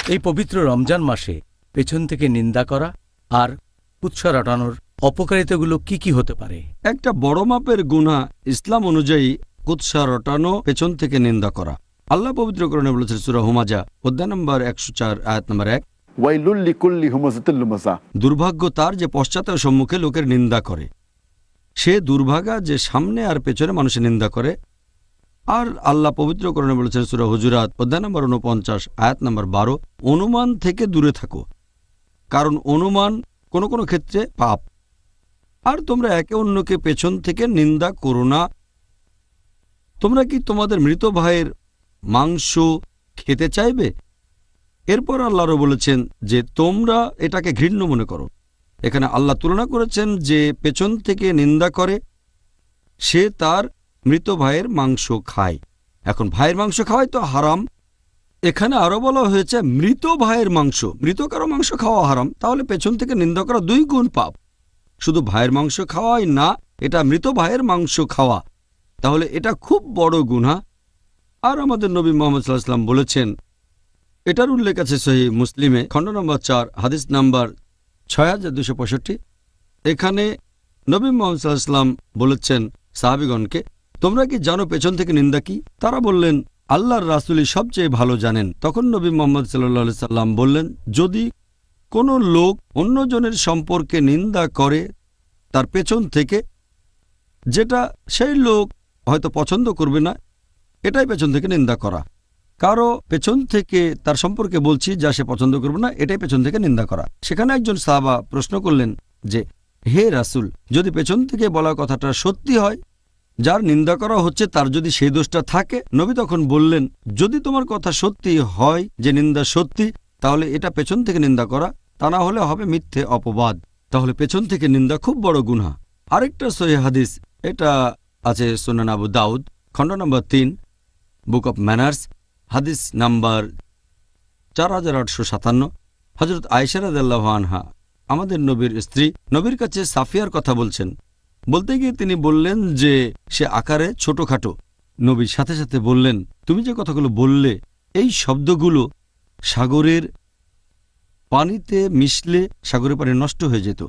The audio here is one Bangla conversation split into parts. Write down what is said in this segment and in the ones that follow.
এই পবিত্র রমজান মাসে পেছন থেকে নিন্দা করা আর কুৎসা রটানোর অপকারিতাগুলো কি কি হতে পারে? একটা বড় মাপের গুনাহ ইসলাম অনুযায়ী কুৎসা রটানো, পেছন থেকে নিন্দা করা। আল্লাহ পবিত্র কোরআনে বলেছেন সূরা হুমাজা অধ্যায় নম্বর 104 আয়াত নম্বর 1, ওয়াইলুল লিকুল্লি হুমাযাতিল লুমাযা। দুর্ভাগ্য তার যে পশ্চাতে ও সম্মুখে লোকের নিন্দা করে। সে দুর্ভাগা যে সামনে আর পেছনে মানুষের নিন্দা করে। আর আল্লাহ পবিত্র কোরআনে বলেছেন সূরা হুজুরাত অধ্যায় নম্বর 49 আয়াত নম্বর 12, অনুমান থেকে দূরে থাকো, কারণ অনুমান কোনো কোনো ক্ষেত্রে পাপ। আর তোমরা একে অন্যকে পেছন থেকে নিন্দা করো না। তোমরা কি তোমাদের মৃত ভাইয়ের মাংস খেতে চাইবে? এরপর আল্লাহরও বলেছেন যে তোমরা এটাকে ঘৃণ্য মনে করো। এখানে আল্লাহ তুলনা করেছেন যে পেছন থেকে নিন্দা করে সে তার মৃত ভাইয়ের মাংস খায়। এখন ভাইয়ের মাংস খাওয়াই তো হারাম। এখানে আরো বলা হয়েছে মৃত ভাইয়ের মাংস। মৃত কারো মাংস খাওয়া হারাম, তাহলে পেছন থেকে নিন্দা করা 2 গুণ পাপ। শুধু ভাইয়ের মাংস খাওয়াই না, এটা মৃত ভাইয়ের মাংস খাওয়া, তাহলে এটা খুব বড় গুনাহ। আর আমাদের নবী মুহাম্মদ সাল্লাল্লাহু আলাইহি ওয়াসাল্লাম বলেছেন, এটার উল্লেখ আছে সহিহ মুসলিমে খণ্ড নম্বর 4 হাদিস নাম্বার 6265। এখানে নবী মুহাম্মদ সাল্লাল্লাহু আলাইহি ওয়াসাল্লাম বলেছেন সাহাবীগণকে, তোমরা কি জানো পেছন থেকে নিন্দা কি? তারা বললেন, আল্লাহর রাসূলই সবচেয়ে ভালো জানেন। তখন নবী মুহাম্মদ সাল্লাল্লাহু আলাইহি ওয়াসাল্লাম বললেন, যদি কোনো লোক অন্যজনের সম্পর্কে নিন্দা করে তার পেছন থেকে, যেটা সেই লোক হয়তো পছন্দ করবে না, এটাই পেছন থেকে নিন্দা করা। কারো পেছন থেকে তার সম্পর্কে বলছি যা সে পছন্দ করবে না, এটাই পেছন থেকে নিন্দা করা। সেখানে একজন সাহাবা প্রশ্ন করলেন যে, হে রাসূল, যদি পেছন থেকে বলা কথাটা সত্যি হয়, যার নিন্দা করা হচ্ছে তার যদি সেই দোষটা থাকে? নবী তখন বললেন, যদি তোমার কথা সত্যি হয় যে নিন্দা সত্যি, তাহলে এটা পেছন থেকে নিন্দা করা, তা না হলে হবে মিথ্যে অপবাদ। তাহলে পেছন থেকে নিন্দা খুব বড় গুনাহ। আরেকটা সহিহ হাদিস, এটা আছে সুনান আবু দাউদ খণ্ড নম্বর 3 বুক অব ম্যানার্স হাদিস নাম্বার 4857। হযরত আয়েশা রাদিয়াল্লাহু আনহা, আমাদের নবীর স্ত্রী, নবীর কাছে সাফিয়ার কথা বলছেন। বলতে গিয়ে তিনি বললেন যে সে আকারে ছোটখাটো। নবীর সাথে সাথে বললেন, তুমি যে কথাগুলো বললে, এই শব্দগুলো সাগরের পানিতে মিশলে সাগরের পানি নষ্ট হয়ে যেত।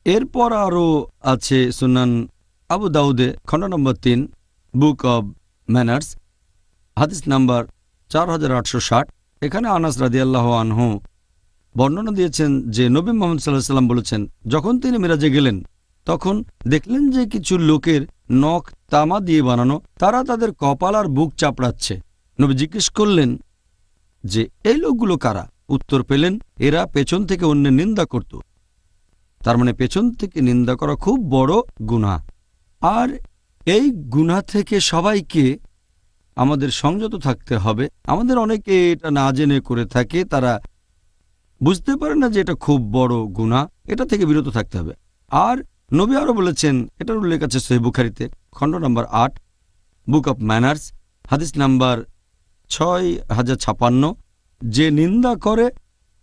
এরপর আরও আছে সুনান আবু দাউদে খণ্ড নম্বর 3 বুক অব ম্যানার্স হাদিস নাম্বার 4860। এখানে আনাস রাদিয়াল্লাহু আনহু বর্ণনা দিয়েছেন যে নবী মুহাম্মদ সাল্লাল্লাহু আলাইহি ওয়াসাল্লাম বলেছেন, যখন তিনি মিরাজে গেলেন তখন দেখলেন যে কিছু লোকের নখ তামা দিয়ে বানানো, তারা তাদের কপাল আর বুক চাপড়াচ্ছে। নবী জিজ্ঞেস করলেন যে এই লোকগুলো কারা? উত্তর পেলেন, এরা পেছন থেকে অন্যের নিন্দা করত। তার মানে পেছন থেকে নিন্দা করা খুব বড় গুনাহ। আর এই গুনাহ থেকে সবাইকে আমাদের সংযত থাকতে হবে। আমাদের অনেকে এটা না জেনে করে থাকে, তারা বুঝতে পারে না যে এটা খুব বড় গুনাহ, এটা থেকে বিরত থাকতে হবে। আর নবী আরও বলেছেন, এটার উল্লেখ আছে সহিহ বুখারীতে খণ্ড নম্বর 8 বুক অব ম্যানার্স হাদিস নাম্বার 6056, যে নিন্দা করে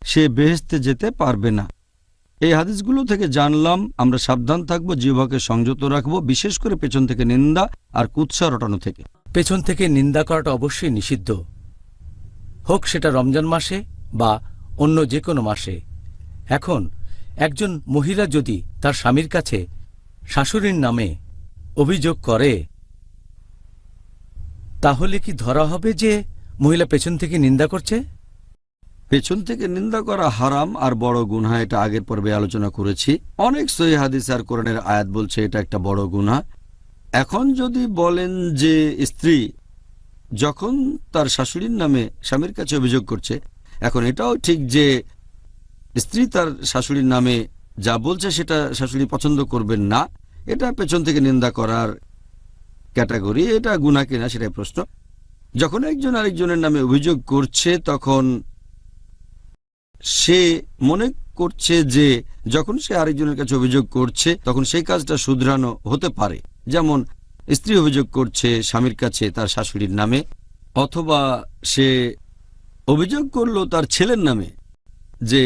সে বেহেশতে যেতে পারবে না। এই হাদিসগুলো থেকে জানলাম আমরা সাবধান থাকব, জিহ্বাকে সংযত রাখব, বিশেষ করে পেছন থেকে নিন্দা আর কুৎসা রটানো থেকে। পেছন থেকে নিন্দা করাটা অবশ্যই নিষিদ্ধ, হোক সেটা রমজান মাসে বা অন্য যে কোনো মাসে। এখন একজন মহিলা যদি তার স্বামীর কাছে শাশুড়ির নামে অভিযোগ করে, তাহলে কি ধরা হবে যে মহিলা পেছন থেকে নিন্দা করছে? পেছন থেকে নিন্দা করা হারাম আর বড় গুনাহ, এটা আগের পর্বে আলোচনা করেছি। অনেক সহিহ হাদিস আর কোরআনের আয়াত বলছে এটা একটা বড় গুনাহ। এখন যদি বলেন যে স্ত্রী যখন তার শাশুড়ির নামে স্বামীর কাছে অভিযোগ করছে, এখন এটাও ঠিক যে স্ত্রী তার শাশুড়ির নামে যা বলছে সেটা শাশুড়ি পছন্দ করবেন না, এটা পেছন থেকে নিন্দা করার ক্যাটাগরি। এটা গুনাহ কিনা সেটাই প্রশ্ন। যখন একজন আরেকজনের নামে অভিযোগ করছে, তখন সে মনে করছে যে যখন সে আরেকজনের কাছে অভিযোগ করছে তখন সেই কাজটা শুধরানো হতে পারে। যেমন স্ত্রী অভিযোগ করছে স্বামীর কাছে তার শাশুড়ির নামে, অথবা সে অভিযোগ করলো তার ছেলের নামে যে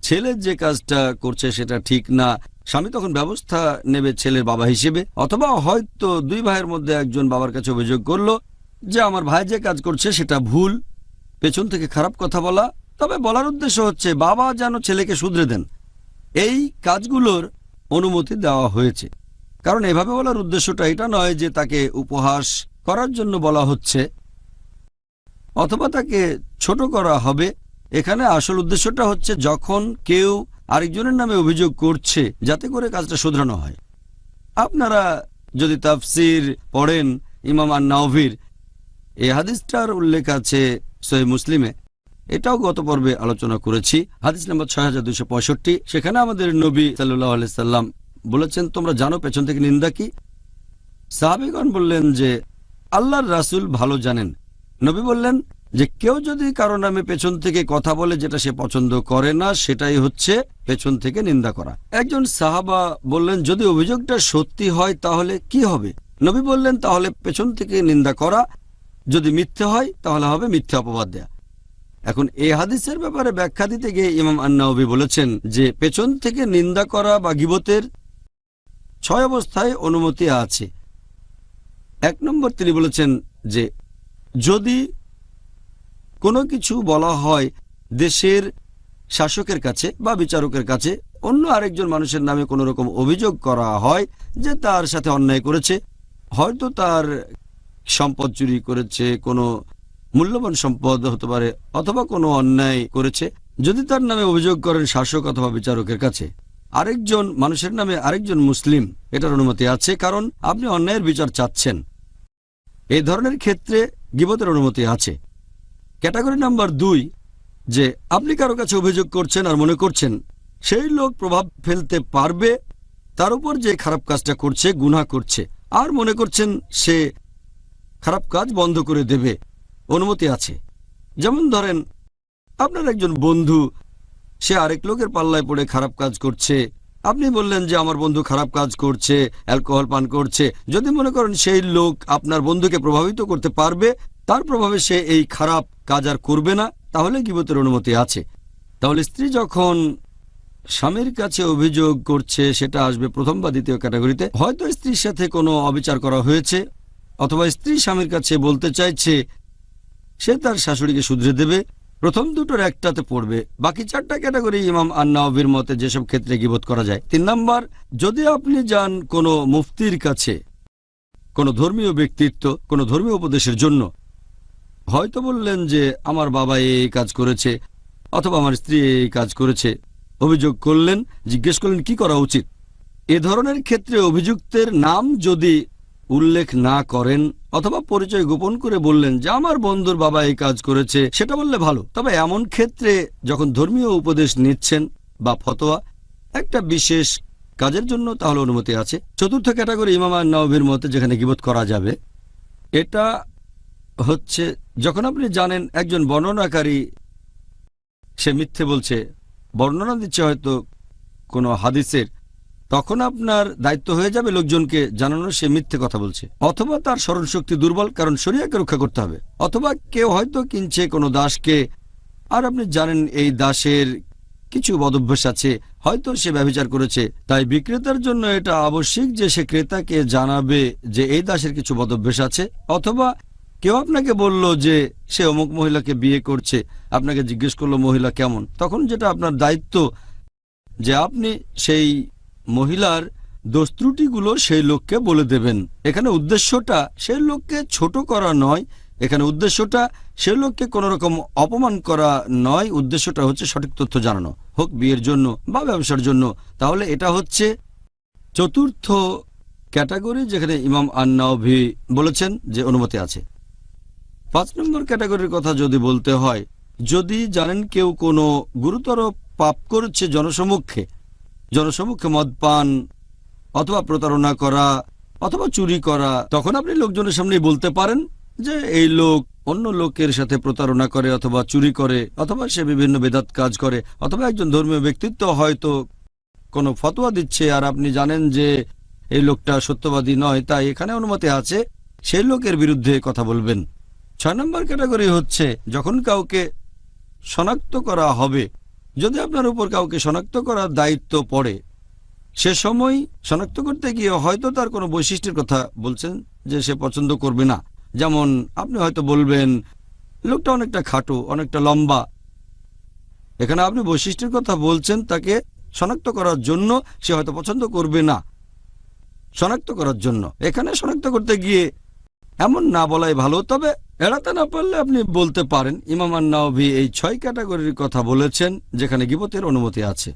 ছেলের যে কাজটা করছে সেটা ঠিক না। স্বামী তখন ব্যবস্থা নেবে ছেলের বাবা হিসেবে। অথবা হয়তো 2 ভাইয়ের মধ্যে একজন বাবার কাছে অভিযোগ করলো যে আমার ভাই যে কাজ করছে সেটা ভুল। পেছন থেকে খারাপ কথা বলা তবে বলার উদ্দেশ্য হচ্ছে বাবা যেন ছেলেকে শুধরে দেন, এই কাজগুলোর অনুমতি দেওয়া হয়েছে। কারণ এভাবে বলার উদ্দেশ্যটা এটা নয় যে তাকে উপহাস করার জন্য বলা হচ্ছে অথবা তাকে ছোট করা হবে। এখানে আসল উদ্দেশ্যটা হচ্ছে যখন কেউ আরেকজনের নামে অভিযোগ করছে যাতে করে কাজটা শুধরানো হয়। আপনারা যদি তাফসির পড়েন ইমাম আন-নাওয়ির, এই হাদিসটার উল্লেখ আছে সহিহ মুসলিমে, এটাও গত পর্বে আলোচনা করেছি, হাদিস নম্বর 6265। সেখানে আমাদের নবী সাল্লাল্লাহু আলাইহি সাল্লাম বলেছেন, তোমরা জানো পেছন থেকে নিন্দা কি? সাহাবীগণ বললেন যে আল্লাহর রাসূল ভালো জানেন। নবী বললেন যে কেউ যদি কারো নামে পেছন থেকে কথা বলে যেটা সে পছন্দ করে না, সেটাই হচ্ছে পেছন থেকে নিন্দা করা। একজন সাহাবা বললেন, যদি অভিযোগটা সত্যি হয় তাহলে কি হবে? নবী বললেন, তাহলে পেছন থেকে নিন্দা করা, যদি মিথ্যে হয় তাহলে হবে মিথ্যে অপবাদ দেয়া। এখন এই হাদিসের ব্যাপারে ব্যাখ্যা দিতে গিয়ে ইমাম আন-নাওয়ি বলেছেন যে পেছন থেকে নিন্দা করা বা গীবতের 6 অবস্থায় অনুমতি আছে। 1 নম্বর তিনি বলেছেন যে যদি কোনো কিছু বলা হয় দেশের শাসকের কাছে বা বিচারকের কাছে, অন্য আরেকজন মানুষের নামে কোনো রকম অভিযোগ করা হয় যে তার সাথে অন্যায় করেছে, হয়তো তার সম্পদ চুরি করেছে, কোনো মূল্যবান সম্পদ হতে পারে, অথবা কোনো অন্যায় করেছে, যদি তার নামে অভিযোগ করেন শাসক অথবা বিচারকের কাছে আরেকজন মানুষের নামে আরেকজন মুসলিম, এটার অনুমতি আছে, কারণ আপনি অন্যায়ের বিচার চাচ্ছেন। এই ধরনের ক্ষেত্রে গীবতের অনুমতি আছে। ক্যাটাগরি নাম্বার 2, যে আপনি কারো কাছে অভিযোগ করছেন আর মনে করছেন সেই লোক প্রভাব ফেলতে পারবে তার উপর যে খারাপ কাজটা করছে, গুনাহ করছে, আর মনে করছেন সে খারাপ কাজ বন্ধ করে দেবে, অনুমতি আছে। যেমন ধরেন আপনার একজন বন্ধু, সে আরেক লোকের পাল্লায় পড়ে খারাপ কাজ করছে, আপনি বললেন যে আমার বন্ধু খারাপ কাজ করছে, অ্যালকোহল পান করছে। যদি মনে করেন সেই লোক আপনার বন্ধুকে প্রভাবিত করতে পারবে, তার প্রভাবে সে এই খারাপ কাজ আর করবে না, তাহলে গীবতের অনুমতি আছে। তাহলে স্ত্রী যখন স্বামীর কাছে অভিযোগ করছে, সেটা আসবে প্রথম বা দ্বিতীয় ক্যাটাগরিতে। হয়তো স্ত্রীর সাথে কোনো অবিচার করা হয়েছে, অথবা স্ত্রী স্বামীর কাছে বলতে চাইছে সে তার শাশুড়িকে শুধরে দেবে, প্রথম দুটোর একটাতে পড়বে। বাকি 4টা ক্যাটাগরি ইমাম আন-নাওয়ির মতে যেসব ক্ষেত্রে গীবত করা যায়। 3 নাম্বার, যদি আপনি যান কোনো মুফতির কাছে, কোনো ধর্মীয় ব্যক্তিত্ব, কোনো ধর্মীয় উপদেশের জন্য, হয়তো বললেন যে আমার বাবা এই কাজ করেছে অথবা আমার স্ত্রী এই কাজ করেছে, অভিযোগ করলেন, জিজ্ঞেস করলেন কি করা উচিত। এ ধরনের ক্ষেত্রে অভিযুক্তের নাম যদি উল্লেখ না করেন অথবা পরিচয় গোপন করে বললেন যে আমার বন্ধুর বাবা এই কাজ করেছে, সেটা বললে ভালো। তবে এমন ক্ষেত্রে যখন ধর্মীয় উপদেশ নিচ্ছেন বা ফতোয়া একটা বিশেষ কাজের জন্য, তাহলে অনুমতি আছে। 4র্থ ক্যাটাগরি ইমাম আন-নাওয়ির মতে যেখানে গীবত করা যাবে, এটা হচ্ছে যখন আপনি জানেন একজন বর্ণনাকারী সে মিথ্যে বলছে, বর্ণনা দিচ্ছে হয়তো কোনো হাদিসের, তখন আপনার দায়িত্ব হয়ে যাবে লোকজনকে জানানো সে মিথ্যে কথা বলছে, অথবা তার স্মরণশক্তি দুর্বল, কারণ শরিয়াকে রক্ষা করতে হবে। অথবা কেউ হয়তো কিনছে কোনো দাসকে, আর আপনি জানেন এই দাসের কিছু বদভ্যাস আছে, হয়তো সে ব্যভিচার করেছে, তাই বিক্রেতার জন্য এটা আবশ্যিক যে সে ক্রেতাকে জানাবে যে এই দাসের কিছু বদভ্যাস আছে। অথবা কেউ আপনাকে বলল যে সে অমুক মহিলাকে বিয়ে করছে, আপনাকে জিজ্ঞেস করলো মহিলা কেমন, তখন যেটা আপনার দায়িত্ব যে আপনি সেই মহিলার দোষ ত্রুটিগুলো সেই লোককে বলে দেবেন। এখানে উদ্দেশ্যটা সেই লোককে ছোট করা নয়, এখানে উদ্দেশ্যটা সেই লোককে কোনো রকম অপমান করা নয়, উদ্দেশ্যটা হচ্ছে সঠিক তথ্য জানানো, হোক বিয়ের জন্য বা ব্যবসার জন্য। তাহলে এটা হচ্ছে 4র্থ ক্যাটাগরি যেখানে ইমাম আন-নাওয়ি বলেছেন যে অনুমতি আছে। 5 নম্বর ক্যাটাগরির কথা যদি বলতে হয়, যদি জানেন কেউ কোনো গুরুতর পাপ করেছে জনসমক্ষে মদপান অথবা প্রতারণা করা অথবা চুরি করা, তখন আপনি লোকজনের সামনে বলতে পারেন যে এই লোক অন্য লোকের সাথে প্রতারণা করে অথবা চুরি করে অথবা সে বিভিন্ন বেদাত কাজ করে, অথবা একজন ধর্মীয় ব্যক্তিত্ব হয়তো কোনো ফতোয়া দিচ্ছে আর আপনি জানেন যে এই লোকটা সত্যবাদী নয়, তাই এখানে অনুমতি আছে, সেই লোকের বিরুদ্ধে কথা বলবেন। 6 নম্বর ক্যাটাগরি হচ্ছে যখন কাউকে শনাক্ত করা হবে, যদি আপনার উপর কাউকে শনাক্ত করার দায়িত্ব পড়ে, সে সময় শনাক্ত করতে গিয়ে হয়তো তার কোনো বৈশিষ্ট্যের কথা বলছেন যে সে পছন্দ করবে না। যেমন আপনি হয়তো বলবেন লোকটা অনেকটা খাটো, অনেকটা লম্বা, এখানে আপনি বৈশিষ্ট্যের কথা বলছেন, তাকে শনাক্ত করার জন্য। সে হয়তো পছন্দ করবে না, শনাক্ত করার জন্য। এখানে শনাক্ত করতে গিয়ে এমন না বলাই ভালো, তবে এড়াতে না পারলে আপনি বলতে পারেন। ইমাম আন-নাওয়াবী এই 6 ক্যাটাগরির কথা বলেছেন যেখানে গীবতের অনুমতি আছে।